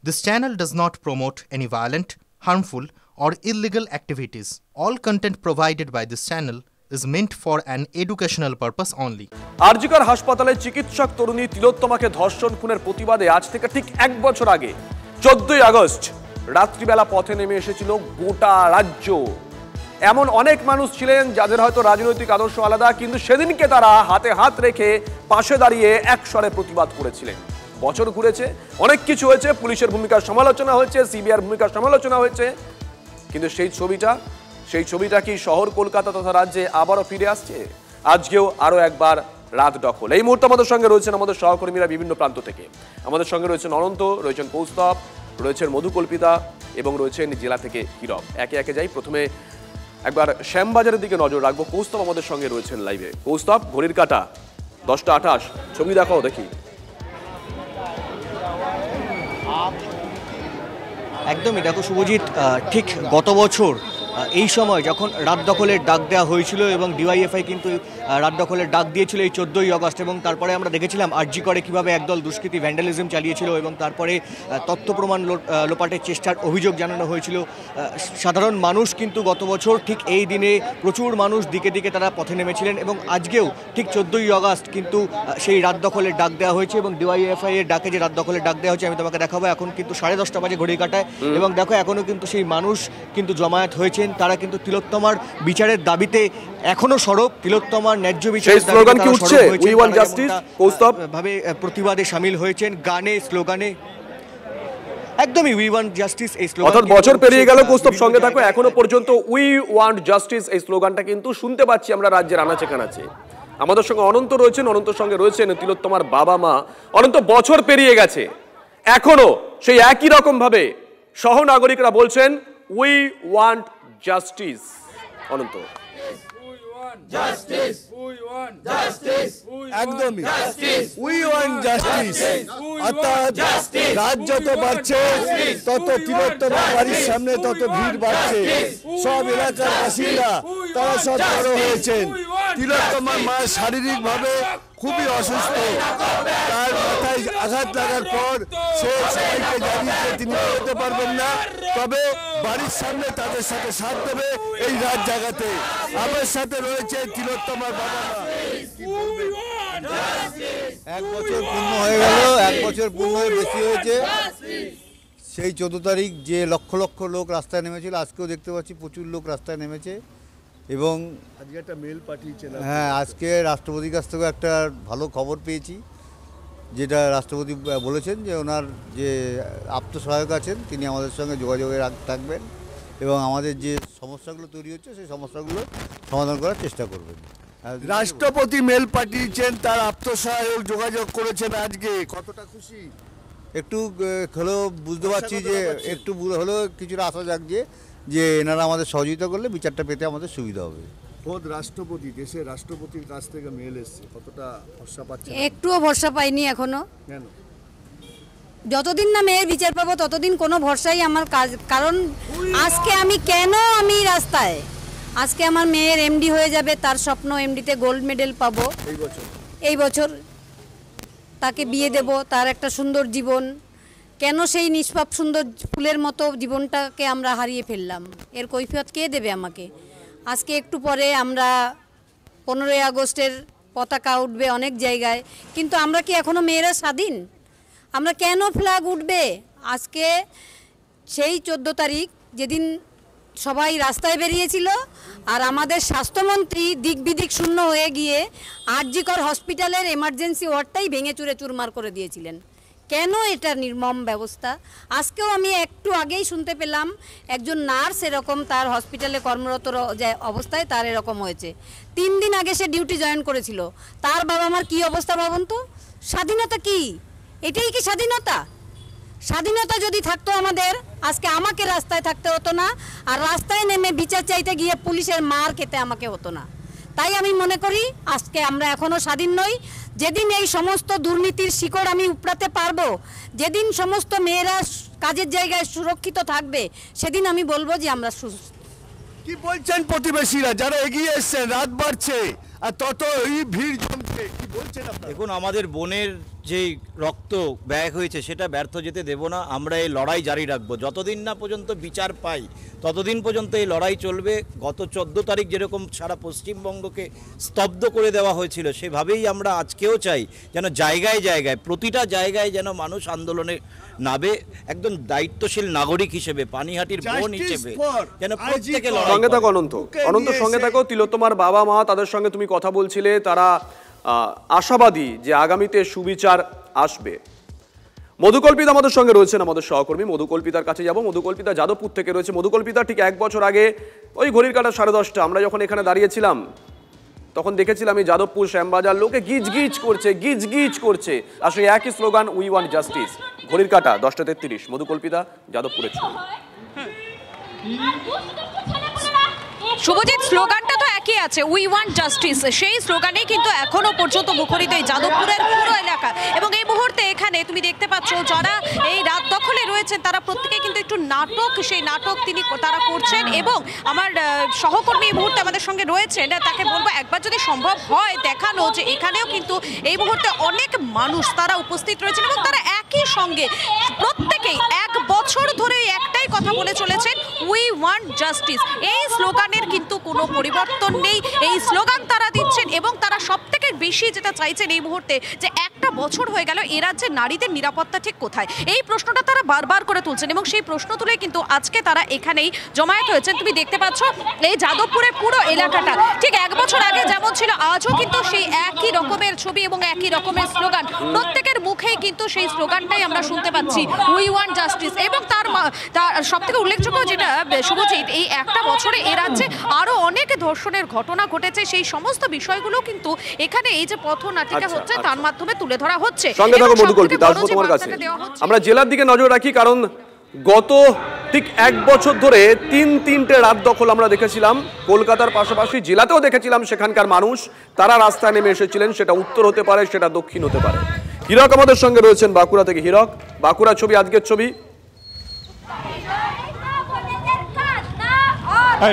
This channel does not promote any violent, harmful, or illegal activities. All content provided by this channel is meant for an educational purpose only. RG Kar হাসপাতালে চিকিৎসক তরুণী তিলোত্তমাকে ধর্ষণ খুনের প্রতিবাদে আজ থেকে ঠিক এক বছর আগে 14ই আগস্ট রাত্রিবেলা পথে নেমে এসেছিল গোটা রাজ্য। এমন অনেক মানুষ ছিলেন যাদের হয়তো রাজনৈতিক আদর্শ আলাদা, কিন্তু সেদিনকে তারা হাতে হাত রেখে পাশে দাঁড়িয়ে একস্বরে প্রতিবাদ করেছিলেন। বছর ঘুরেছে, অনেক কিছু হয়েছে, পুলিশের ভূমিকার সমালোচনা হয়েছে, সিবিআইয়ের ভূমিকার সমালোচনা হয়েছে, কিন্তু সেই ছবিটা কি শহর কলকাতা তথা রাজ্যে আবারও ফিরে আসছে? আজকেও আরো একবার রাত দখল। এই মুহূর্তে আমাদের সঙ্গে রয়েছেন আমাদের সহকর্মীরা বিভিন্ন প্রান্ত থেকে। আমাদের সঙ্গে রয়েছেন অনন্ত, রয়েছেন কৌস্তব, রয়েছেন মধুকল্পিতা এবং রয়েছেন জেলা থেকে হীরক। একে একে যাই, প্রথমে একবার শ্যামবাজারের দিকে নজর রাখবো। কৌস্তব আমাদের সঙ্গে রয়েছেন লাইভে। কৌস্তব, ঘড়ির কাঁটা 10টা 28, ছবি দেখাও দেখি। একদমই, দেখো শুভজিৎ, ঠিক গত বছর এই সময় যখন রাত দখলের ডাক দেওয়া হয়েছিল এবং ডিওয়াইএফআই কিন্তু রাত দখলের ডাক দিয়েছিল এই 14ই আগস্ট, এবং তারপরে আমরা দেখেছিলাম আরজি করে কীভাবে একদল দুষ্কৃতী ভ্যান্ডালিজম চালিয়েছিল এবং তারপরে তথ্য প্রমাণ লোপাটের চেষ্টার অভিযোগ জানানো হয়েছিল। সাধারণ মানুষ কিন্তু গত বছর ঠিক এই দিনে প্রচুর মানুষ দিকে দিকে তারা পথে নেমেছিলেন এবং আজকেও ঠিক 14ই আগস্ট কিন্তু সেই রাত দখলের ডাক দেওয়া হয়েছে এবং ডিওয়াইএফআই এর ডাকে যে রাত দখলের ডাক দেওয়া হয়েছে আমি তোমাকে দেখাবো। এখন কিন্তু 10:30 বাজে ঘড়ি কাটায় এবং দেখো এখনও কিন্তু সেই মানুষ কিন্তু জমায়েত হয়েছে। তারা কিন্তু তিলোত্তমার বিচারের দাবিতে এখনো সরব, তিলোত্তমার ন্যায্য বিচারের ভাবে প্রতিবাদে সামিল হয়েছেন, গানে স্লোগানে। একদমই উই ওয়ান্ট জাস্টিস এই স্লোগান। অর্থাৎ বছর পেরিয়ে গেল, কৌস্তব সঙ্গে থাকো, এখনো পর্যন্ত উই ওয়ান্ট জাস্টিস এই স্লোগানটা কিন্তু শুনতে পাচ্ছি আমরা রাজ্যের আনাচে কানাচে। আমাদের সঙ্গে অনন্ত রয়েছেন, অনন্তর সঙ্গে রয়েছেন তিলোত্তমার বাবা মা। অনন্ত, বছর পেরিয়ে গেছে, এখনো সেই একই রকম ভাবে সহনাগরিকরা বলছেন উই ওয়ান্ট জাস্টিস। অনন্ত, একদমই উই ওয়ান্ট জাস্টিস। অর্থাৎ রাত যত বাড়ছে তত তিলোত্তমার বাড়ির সামনে তত ভিড় বাড়ছে। সব এলাকার বাসিন্দা তারা সব জড়ো হয়েছেন। তিলোত্তমার মা শারীরিকভাবে খুবই অসুস্থ, তার মাথায় আঘাত লাগার পর সে সবাইকে জানিয়েছে তিনি বেরোতে পারবেন না, তবে বাড়ির সামনে তাদের সাথে সাথ দেবে এই রাত জাগাতে। আমার সাথে রয়েছে তিলোত্তমার বাবা মা। এক বছর পূর্ণ হয়ে গেল, এক বছর পূর্ণ হয়ে বেশি হয়েছে। সেই 14 তারিখ যে লক্ষ লক্ষ লোক রাস্তায় নেমেছিল, আজকেও দেখতে পাচ্ছি প্রচুর লোক রাস্তায় নেমেছে এবং আজকে একটা মেল পাঠিয়েছেন। হ্যাঁ, আজকে রাষ্ট্রপতির কাছ থেকে একটা ভালো খবর পেয়েছি, যেটা রাষ্ট্রপতি বলেছেন যে ওনার যে আত্মসহায়ক আছেন তিনি আমাদের সঙ্গে যোগাযোগে থাকবেন এবং আমাদের যে সমস্যাগুলো তৈরি হচ্ছে সেই সমস্যাগুলো সমাধান করার চেষ্টা করবেন। রাষ্ট্রপতি মেল পাঠিয়েছেন, তার আত্মসহায়ক যোগাযোগ করেছেন, আজকে কতটা খুশি? একটু হলেও বুঝতে পারছি যে একটু হলেও কিছুটা আশা জাগছে যে এনারা আমাদের সহযোগিতা করলে বিচারটা পেতে আমাদের সুবিধা হবে। খোদ রাষ্ট্রপতি, দেশের রাষ্ট্রপতির কাছ থেকে মেল এসেছে, কতটা ভরসা পাচ্ছেন? একটুও ভরসা পাইনি এখনো। কেন? যতদিন না মেয়ের বিচার পাবো ততদিন কোনো ভরসাই আমার কাজ। কারণ আজকে আমি রাস্তায়, আজকে আমার মেয়ের এমডি হয়ে যাবে, তার স্বপ্ন এমডিতে গোল্ড মেডেল পাবো এই বছর, তাকে বিয়ে দেব, তার একটা সুন্দর জীবন। কেন সেই নিষ্পাপ সুন্দর ফুলের মতো জীবনটাকে আমরা হারিয়ে ফেললাম? এর কৈফিয়ত কে দেবে আমাকে? আজকে একটু পরে আমরা 15ই আগস্টের পতাকা উঠবে অনেক জায়গায়, কিন্তু আমরা কি এখনো মেয়েরা স্বাধীন? আমরা কেন ফ্ল্যাগ উঠবে? আজকে সেই 14 তারিখ যেদিন সবাই রাস্তায় বেরিয়েছিল আর আমাদের স্বাস্থ্যমন্ত্রী দিক বিদিক শূন্য হয়ে গিয়ে আরজি কর হসপিটালের এমার্জেন্সি ওয়ার্ডটাই ভেঙে চুরে চুরমার করে দিয়েছিলেন। কেন এটা নির্মম ব্যবস্থা? আজকেও আমি একটু আগেই শুনতে পেলাম একজন নার্স এরকম তার হসপিটালে কর্মরত অবস্থায় তার এরকম হয়েছে। 3 দিন আগে সে ডিউটি জয়েন করেছিল। তার বাবা মার কী অবস্থা ভাবুন তো। স্বাধীনতা কি? এটাই কি স্বাধীনতা? স্বাধীনতা যদি থাকতো আমাদের, আজকে আমাকে রাস্তায় থাকতে হতো না, আর রাস্তায় নেমে বিচার চাইতে গিয়ে পুলিশের মার খেতে আমাকে হতো না। তাই আমি মনে করি আজকে আমরা এখনও স্বাধীন নই। যেদিন এই সমস্ত দুর্নীতির শিকড় আমি উপড়াতে পারবো, যেদিন সমস্ত মেয়েরা কাজের জায়গায় সুরক্ষিত থাকবে, সেদিন আমি বলবো যে আমরা সুস্থ। কি বলছেন প্রতিবেশীরা যারা এগিয়ে এসছেন? রাত বাড়ছে আর ততই ভিড় জমছে, কি বলছেন আপনারা? দেখুন, আমাদের বোনের যেই রক্ত ব্যয় হয়েছে সেটা ব্যর্থ যেতে দেব না। আমরা এই লড়াই জারি রাখবো যতদিন না পর্যন্ত বিচার পাই, ততদিন পর্যন্ত এই লড়াই চলবে। গত 14 তারিখ যেরকম সারা পশ্চিমবঙ্গকে স্তব্ধ করে দেওয়া হয়েছিল, সেভাবেই আমরা আজকেও চাই যেন জায়গায় জায়গায়, প্রতিটা জায়গায় যেন মানুষ আন্দোলনে নাবে, একদম দায়িত্বশীল নাগরিক হিসেবে, পানিহাটির বোন হিসেবে যেন প্রত্যেকে লড়াই সঙ্গে থাকো করে। অনন্ত সঙ্গে থাকো। তিলোত্তমার বাবা মা, তাদের সঙ্গে তুমি কথা বলছিলে, তারা আশাবাদী যে আগামীতে সুবিচার আসবে। মধুকল্পিতা আমাদের সঙ্গে রয়েছেন, আমাদের সহকর্মী। মধুকল্পিতার কাছে যাব। মধুকল্পিতা যাদবপুর থেকে রয়েছে। মধুকল্পিতা, ঠিক 1 বছর আগে ওই ঘড়ির কাঁটা 10:30 আমরা যখন এখানে দাঁড়িয়েছিলাম, তখন দেখেছিলাম এই যাদবপুর শ্যামবাজার লোকে গিজ গিজ করছে আর সেই একই স্লোগান, উই ওয়ান্ট জাস্টিস। ঘড়ির কাঁটা 10:33। মধুকল্পিতা, যাদবপুরের ছবি। শুভজিৎ, স্লোগানটা তো একই আছে, উই ওয়ান্ট জাস্টিস। সেই স্লোগানেই কিন্তু এখনো পর্যন্ত মুখরিত এই যাদবপুরের পুরো এলাকা। এবং এই মুহূর্তে এখানে তুমি দেখতে পাচ্ছ যারা এই রাত দখলে রয়েছেন তারা প্রত্যেকে কিন্তু একটু নাটক, সেই নাটক তারা করছেন। এবং আমার সহকর্মী এই মুহূর্তে আমাদের সঙ্গে রয়েছেন, তাকে বলবো একবার যদি সম্ভব হয় দেখানো যে এখানেও কিন্তু এই মুহূর্তে অনেক মানুষ তারা উপস্থিত রয়েছেন এবং তারা একই সঙ্গে প্রত্যেকেই 1 বছর ধরে একটাই কথা বলে চলেছেন, উই ওয়ান্ট জাস্টিস। এই স্লোগানের কিন্তু কোনো পরিবর্তন নেই। এই স্লোগান তারা দিচ্ছেন এবং তারা সবথেকে বেশি যেটা চাইছেন এই মুহূর্তে, যে 1টা বছর হয়ে গেল এ রাজ্যে নারীদের নিরাপত্তা ঠিক কোথায়, এই প্রশ্নটা তারা বারবার করে তুলছেন। এবং সেই প্রশ্ন তুলে কিন্তু আজকে তারা এখানেই জমায়েত হয়েছেন। তুমি দেখতে পাচ্ছ এই যাদবপুরের পুরো এলাকাটা ঠিক 1 বছর আগে যেমন ছিল, আজও কিন্তু সেই একই রকমের ছবি এবং একই রকমের স্লোগান। প্রত্যেকের মুখেই কিন্তু সেই স্লোগানটাই আমরা শুনতে পাচ্ছি, উই ওয়ান্ট জাস্টিস। এবং তার সবথেকে উল্লেখযোগ্য যেটা শুভজিৎ, এই 1টা বছরে এ রাজ্যে আরো অনেক ধর্ষণের ঘটনা ঘটেছে। সেই সমস্ত বিষয়গুলো কিন্তু এখানে এই যে পথনাটিকা হচ্ছে তার মাধ্যমে তুলে ধরা হচ্ছে। সঙ্গে থাকো মধুকল্পিতা, আসবো তোমার কাছে। আমরা জেলার দিকে নজর রাখি, কারণ গত ঠিক 1 বছর ধরে 3টে রাত দখল আমরা দেখেছিলাম। কলকাতার পাশাপাশি জেলাতেও দেখেছিলাম সেখানকার মানুষ তারা রাস্তায় নেমে এসেছিলেন। সেটা উত্তর হতে পারে, সেটা দক্ষিণ হতে পারে। হীরক আমাদের সঙ্গে রয়েছেন বাঁকুড়া থেকে। হীরক, বাঁকুড়া ছবি, আজকের ছবি।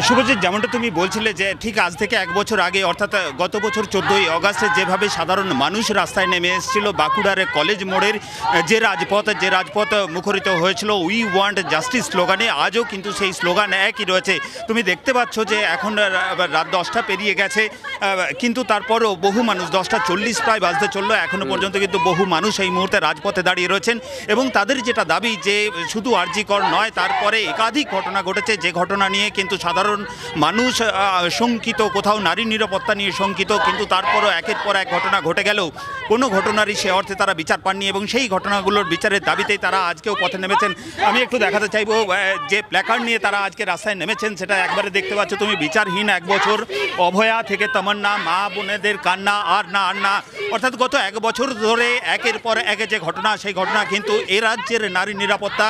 শুভজিৎ, যেমনটা তুমি বলছিলে যে ঠিক আজ থেকে 1 বছর আগে অর্থাৎ গত বছর 14ই অগাস্টে যেভাবে সাধারণ মানুষ রাস্তায় নেমে এসেছিল, বাঁকুড়ার কলেজ মোড়ের যে রাজপথ মুখরিত হয়েছিল উই ওয়ান্ট জাস্টিস স্লোগানে, আজও কিন্তু সেই স্লোগান একই রয়েছে। তুমি দেখতে পাচ্ছ যে এখন রাত 10টা পেরিয়ে গেছে, কিন্তু তারপরও বহু মানুষ, 10:40 প্রায় বাজতে চললো, এখনও পর্যন্ত কিন্তু বহু মানুষ এই মুহূর্তে রাজপথে দাঁড়িয়ে রয়েছেন। এবং তাদের যেটা দাবি যে শুধু আরজিকর নয়, তারপরে একাধিক ঘটনা ঘটেছে, যে ঘটনা নিয়ে কিন্তু সাধারণ মানুষ শঙ্কিত, কোথাও নারী নিরাপত্তা নিয়ে শঙ্কিত, কিন্তু তারপরও একের পর এক ঘটনা ঘটে গেলেও কোনো ঘটনারই সে অর্থে তারা বিচার পাননি এবং সেই ঘটনাগুলোর বিচারের দাবিতেই তারা আজকেও পথে নেমেছেন। আমি একটু দেখাতে চাইবো যে প্ল্যাকার্ড নিয়ে তারা আজকে রাস্তায় নেমেছেন, সেটা একবারে দেখতে পাচ্ছ তুমি, বিচারহীন 1 বছর, অভয়া থেকে তমন্না, মা বোনেদের কান্না, আর না। অর্থাৎ গত 1 বছর ধরে একের পর এক যে ঘটনা, সেই ঘটনা কিন্তু এ রাজ্যের নারী নিরাপত্তা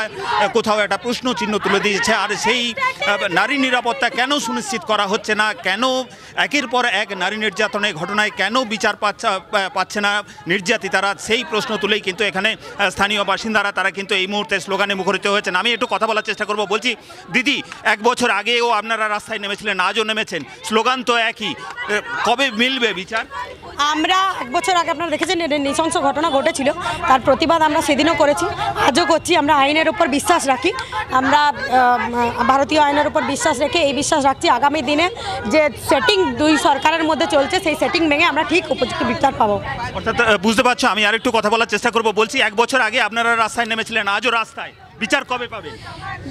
কোথাও একটা প্রশ্ন চিহ্ন তুলে দিয়েছে। আর সেই নারী নিরাপত্তা কেন সুনিশ্চিত করা হচ্ছে না, কেন একের পর এক নারী নির্যাতনের ঘটনায় কেন বিচার পাচ্ছে না নির্যাতিতারা, সেই প্রশ্ন তুলেই কিন্তু এখানে স্থানীয় বাসিন্দারা তারা কিন্তু এই মুহূর্তে স্লোগানে মুখরিত হয়েছেন। আমি একটু কথা বলার চেষ্টা করব। বলছি দিদি, 1 বছর আগেও আপনারা রাস্তায় নেমেছিলেন, আজও নেমেছেন, স্লোগান তো একই, কবে মিলবে বিচার? আমরা 1 বছর আগে আপনারা দেখেছেন নৃশংস ঘটনা ঘটেছিল, তার প্রতিবাদ আমরা সেদিনও করেছি, আজও করছি। আমরা আইনের উপর বিশ্বাস রাখি, আমরা ভারতীয় আইনের উপর বিশ্বাস রেখে এই বিশ্বাস রাখছি আগামী দিনে যে সেটিং 2 সরকারের মধ্যে চলছে, সেই সেটিং ভেঙে আমরা ঠিক উপযুক্ত বিচার পাবো। অর্থাৎ বুঝতে পারছো, আমি আরেকটু কথা বলার চেষ্টা করব। বলছি 1 বছর আগে আপনারা রাস্তায় নেমেছিলেন, আজও রাস্তায়, বিচার কবে পাবেন?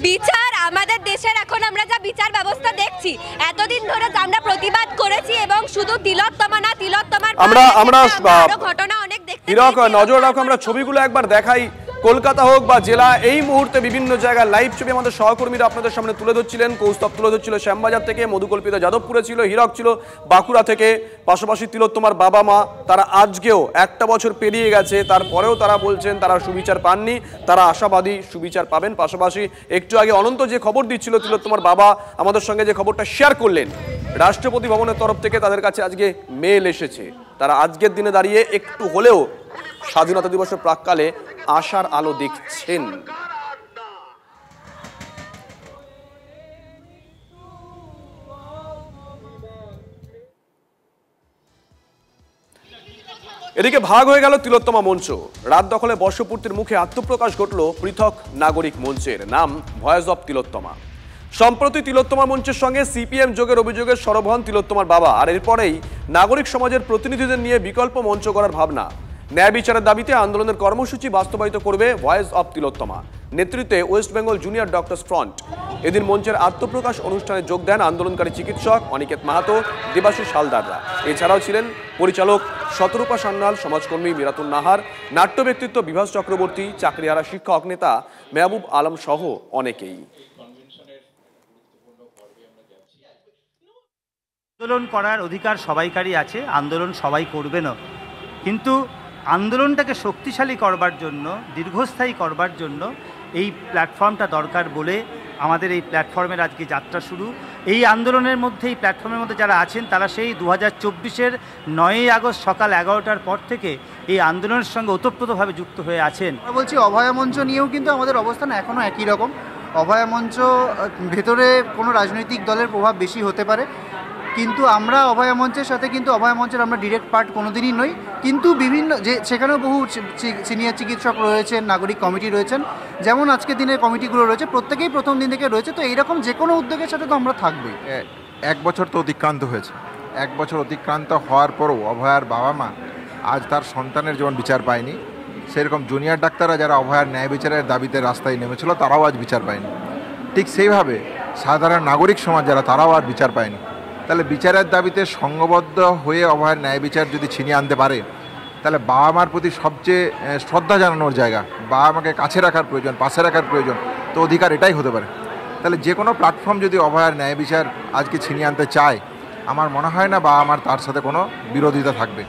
বিচার আমাদের দেশের এখন আমরা যা বিচার ব্যবস্থা দেখছি, এতদিন ধরে আমরা প্রতিবাদ করেছি এবং শুধু তিলোত্তমা না, তিলোত্তমার আমরা ঘটনা অনেক দেখতে। হীরক, নজর রাখো, আমরা ছবিগুলো একবার দেখাই। কলকাতা হোক বা জেলা, এই মুহূর্তে বিভিন্ন জায়গায় লাইভ ছবি আমাদের সহকর্মীরা আপনাদের সামনে তুলে ধরছিলেন। কৌস্তব তুলে ধরছিল শ্যামবাজার থেকে, মধুকল্পিতা যাদবপুরে ছিল, হীরক ছিল বাঁকুড়া থেকে। পাশাপাশি তিলোত্তমার বাবা মা, তারা আজকেও 1টা বছর পেরিয়ে গেছে, তারপরেও তারা বলছেন তারা সুবিচার পাননি, তারা আশাবাদী সুবিচার পাবেন। পাশাপাশি একটু আগে অনন্ত যে খবর দিচ্ছিল, তিলোত্তমার বাবা আমাদের সঙ্গে যে খবরটা শেয়ার করলেন, রাষ্ট্রপতি ভবনের তরফ থেকে তাদের কাছে আজকে মেল এসেছে। তারা আজকের দিনে দাঁড়িয়ে একটু হলেও স্বাধীনতা দিবসের প্রাক্কালে আশার আলো দেখছেন। এদিকে ভাগ হয়ে গেল তিলোত্তমা মঞ্চ। রাত দখলে বর্ষপূর্তির মুখে আত্মপ্রকাশ ঘটল পৃথক নাগরিক মঞ্চের, নাম ভয়েস অফ তিলোত্তমা। সম্প্রতি তিলোত্তমা মঞ্চের সঙ্গে সিপিএম যোগের অভিযোগে সরব হন তিলোত্তমার বাবা। আর এরপরেই নাগরিক সমাজের প্রতিনিধিদের নিয়ে বিকল্প মঞ্চ করার ভাবনা। ন্যায় বিচারের দাবিতে আন্দোলনের কর্মসূচি বাস্তবায়িত করবে ভয়েস অফ তিলোত্তমা নেতৃত্বে West Bengal junior doctors front. এদিন মঞ্চের আত্মপ্রকাশ অনুষ্ঠানে যোগ দেন আন্দোলনকারী চিকিৎসক অনিকেত মাহাতো, দেবাশিস হালদাররা। এছাড়াও ছিলেন পরিচালক শতরূপা সান্যাল, সমাজকর্মী মিরাতুন নাহার, নাট্য ব্যক্তিত্ব বিভাস চক্রবর্তী, চাকরিহারা শিক্ষক নেতা মেহবুব আলম সহ অনেকেই। আন্দোলন করার অধিকার সবাইকারই আছে, আন্দোলন সবাই করবেনও, কিন্তু আন্দোলনটাকে শক্তিশালী করবার জন্য, দীর্ঘস্থায়ী করবার জন্য এই প্ল্যাটফর্মটা দরকার বলে আমাদের এই প্ল্যাটফর্মের আজকে যাত্রা শুরু। এই আন্দোলনের মধ্যে, এই প্ল্যাটফর্মের মধ্যে যারা আছেন তারা সেই 2024-এর 9ই আগস্ট সকাল 11টার পর থেকে এই আন্দোলনের সঙ্গে ওতপ্রোতভাবে যুক্ত হয়ে আছেন। বলছি অভয়া মঞ্চ নিয়েও কিন্তু আমাদের অবস্থান এখনও একই রকম। অভয়া মঞ্চ ভেতরে কোনো রাজনৈতিক দলের প্রভাব বেশি হতে পারে, কিন্তু আমরা অভয়া মঞ্চের সাথে কিন্তু অভয়া মঞ্চের আমরা ডিরেক্ট পার্ট কোনোদিনই নই, কিন্তু বিভিন্ন যে সেখানেও বহু সিনিয়র চিকিৎসক রয়েছেন, নাগরিক কমিটি রয়েছেন, যেমন আজকের দিনের কমিটিগুলো রয়েছে প্রত্যেকেই প্রথম দিন থেকে রয়েছে। তো এইরকম যে কোনো উদ্যোগের সাথে তো আমরা থাকবোই। 1 বছর তো অতিক্রান্ত হয়েছে, 1 বছর অতিক্রান্ত হওয়ার পরও অভয়ার বাবা মা আজ তার সন্তানের যেমন বিচার পায়নি, সেরকম জুনিয়র ডাক্তাররা যারা অভয়ার ন্যায় বিচারের দাবিতে রাস্তায় নেমেছিল তারাও আজ বিচার পায়নি। ঠিক সেইভাবে সাধারণ নাগরিক সমাজ যারা, তারাও আর বিচার পায়নি। তাহলে বিচারের দাবিতে সংঘবদ্ধ হয়ে অভয়ার ন্যায় বিচার যদি ছিনিয়ে আনতে পারে, তাহলে বাবা মার প্রতি সবচেয়ে শ্রদ্ধা জানানোর জায়গা, বাবা মাকে কাছে রাখার প্রয়োজন, পাশে রাখার প্রয়োজন, তো অধিকার এটাই হতে পারে। তাহলে যে কোনো প্ল্যাটফর্ম যদি অভয়ার ন্যায় বিচার আজকে ছিনিয়ে আনতে চায়, আমার মনে হয় না বাবা মার তার সাথে কোনো বিরোধিতা থাকবে।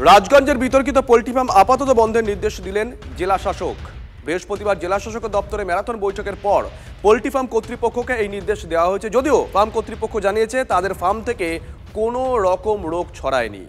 রাজগঞ্জের বিতর্কিত পোল্ট্রি ফার্ম আপাতত বন্ধের নির্দেশ দিলেন জেলা শাসক। বৃহস্পতিবার জেলা শাসকের দপ্তরে ম্যারাথন বৈঠকের পর পোল্ট্রি ফার্ম কর্তৃপক্ষকে এই নির্দেশ দেওয়া হয়েছে। যদিও ফার্ম কর্তৃপক্ষ জানিয়েছে তাদের ফার্ম থেকে কোনো রকম রোগ ছড়ায়নি।